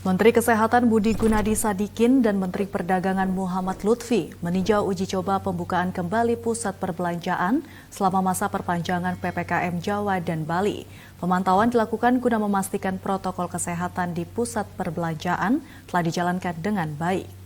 Menteri Kesehatan Budi Gunadi Sadikin dan Menteri Perdagangan Muhammad Lutfi meninjau uji coba pembukaan kembali pusat perbelanjaan selama masa perpanjangan PPKM Jawa dan Bali. Pemantauan dilakukan guna memastikan protokol kesehatan di pusat perbelanjaan telah dijalankan dengan baik.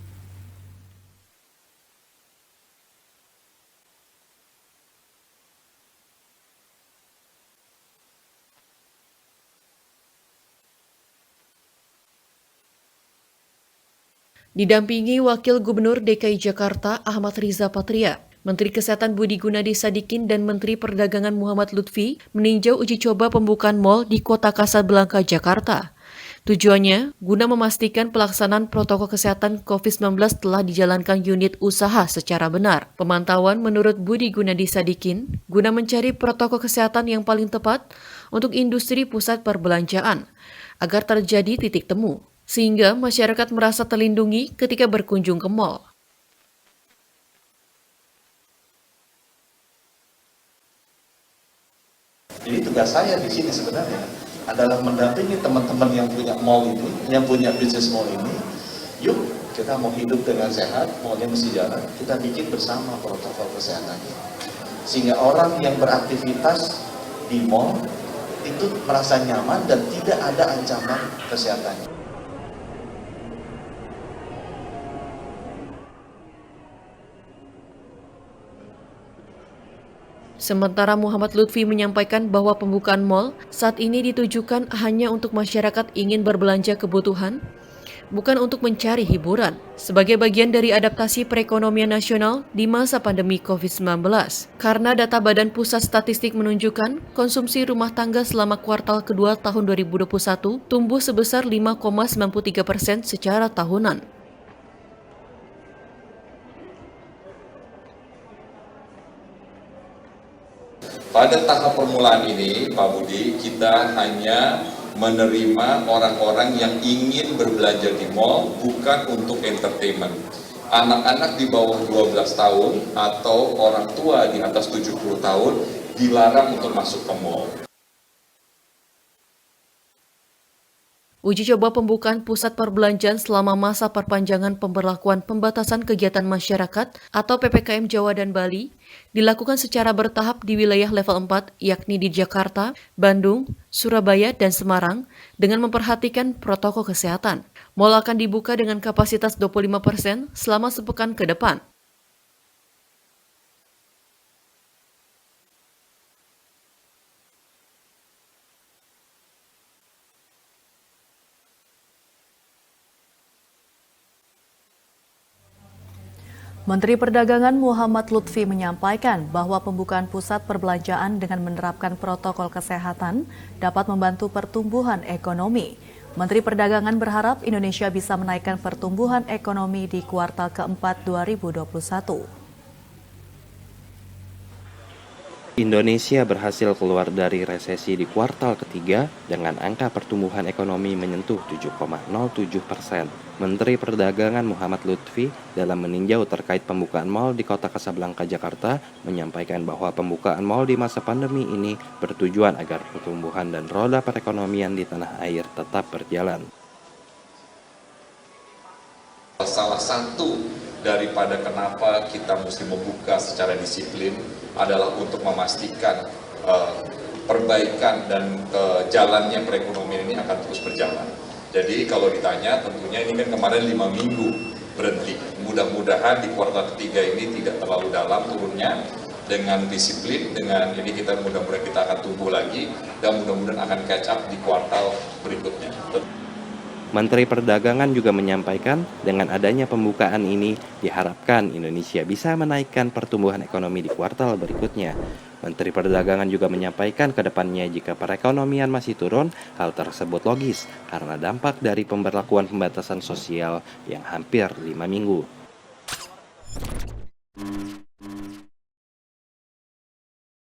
Didampingi Wakil Gubernur DKI Jakarta Ahmad Riza Patria, Menteri Kesehatan Budi Gunadi Sadikin dan Menteri Perdagangan Muhammad Lutfi meninjau uji coba pembukaan mal di Kota Kasablanka, Jakarta. Tujuannya, guna memastikan pelaksanaan protokol kesehatan COVID-19 telah dijalankan unit usaha secara benar. Pemantauan menurut Budi Gunadi Sadikin, guna mencari protokol kesehatan yang paling tepat untuk industri pusat perbelanjaan, agar terjadi titik temu, sehingga masyarakat merasa terlindungi ketika berkunjung ke mal. Jadi tugas saya di sini sebenarnya adalah mendampingi teman-teman yang punya mall ini, yang punya bisnis mall ini. Yuk, kita mau hidup dengan sehat, mallnya mesti jalan. Kita bikin bersama protokol kesehatannya. Sehingga orang yang beraktivitas di mall itu merasa nyaman dan tidak ada ancaman kesehatannya. Sementara Muhammad Lutfi menyampaikan bahwa pembukaan mal saat ini ditujukan hanya untuk masyarakat ingin berbelanja kebutuhan, bukan untuk mencari hiburan, sebagai bagian dari adaptasi perekonomian nasional di masa pandemi COVID-19. Karena data Badan Pusat Statistik menunjukkan konsumsi rumah tangga selama kuartal kedua tahun 2021 tumbuh sebesar 5,93% secara tahunan. Pada tahap permulaan ini, Pak Budi, kita hanya menerima orang-orang yang ingin berbelanja di mal, bukan untuk entertainment. Anak-anak di bawah 12 tahun atau orang tua di atas 70 tahun dilarang untuk masuk ke mal. Uji coba pembukaan pusat perbelanjaan selama masa perpanjangan pemberlakuan pembatasan kegiatan masyarakat atau PPKM Jawa dan Bali dilakukan secara bertahap di wilayah level 4, yakni di Jakarta, Bandung, Surabaya, dan Semarang dengan memperhatikan protokol kesehatan. Mal akan dibuka dengan kapasitas 25% selama sepekan ke depan. Menteri Perdagangan Muhammad Lutfi menyampaikan bahwa pembukaan pusat perbelanjaan dengan menerapkan protokol kesehatan dapat membantu pertumbuhan ekonomi. Menteri Perdagangan berharap Indonesia bisa menaikkan pertumbuhan ekonomi di kuartal keempat 2021. Indonesia berhasil keluar dari resesi di kuartal ketiga dengan angka pertumbuhan ekonomi menyentuh 7,07%. Menteri Perdagangan Muhammad Lutfi dalam meninjau terkait pembukaan mal di Kota Kasablanka, Jakarta menyampaikan bahwa pembukaan mal di masa pandemi ini bertujuan agar pertumbuhan dan roda perekonomian di tanah air tetap berjalan. Salah satu daripada kenapa kita mesti membuka secara disiplin adalah untuk memastikan perbaikan dan jalannya perekonomian ini akan terus berjalan. Jadi kalau ditanya, tentunya ini kan kemarin 5 minggu berhenti. Mudah-mudahan di kuartal ketiga ini tidak terlalu dalam turunnya. Dengan disiplin, dengan ini kita mudah-mudahan kita akan tumbuh lagi dan mudah-mudahan akan catch up di kuartal berikutnya. Menteri Perdagangan juga menyampaikan dengan adanya pembukaan ini diharapkan Indonesia bisa menaikkan pertumbuhan ekonomi di kuartal berikutnya. Menteri Perdagangan juga menyampaikan ke depannya jika perekonomian masih turun, hal tersebut logis karena dampak dari pemberlakuan pembatasan sosial yang hampir 5 minggu.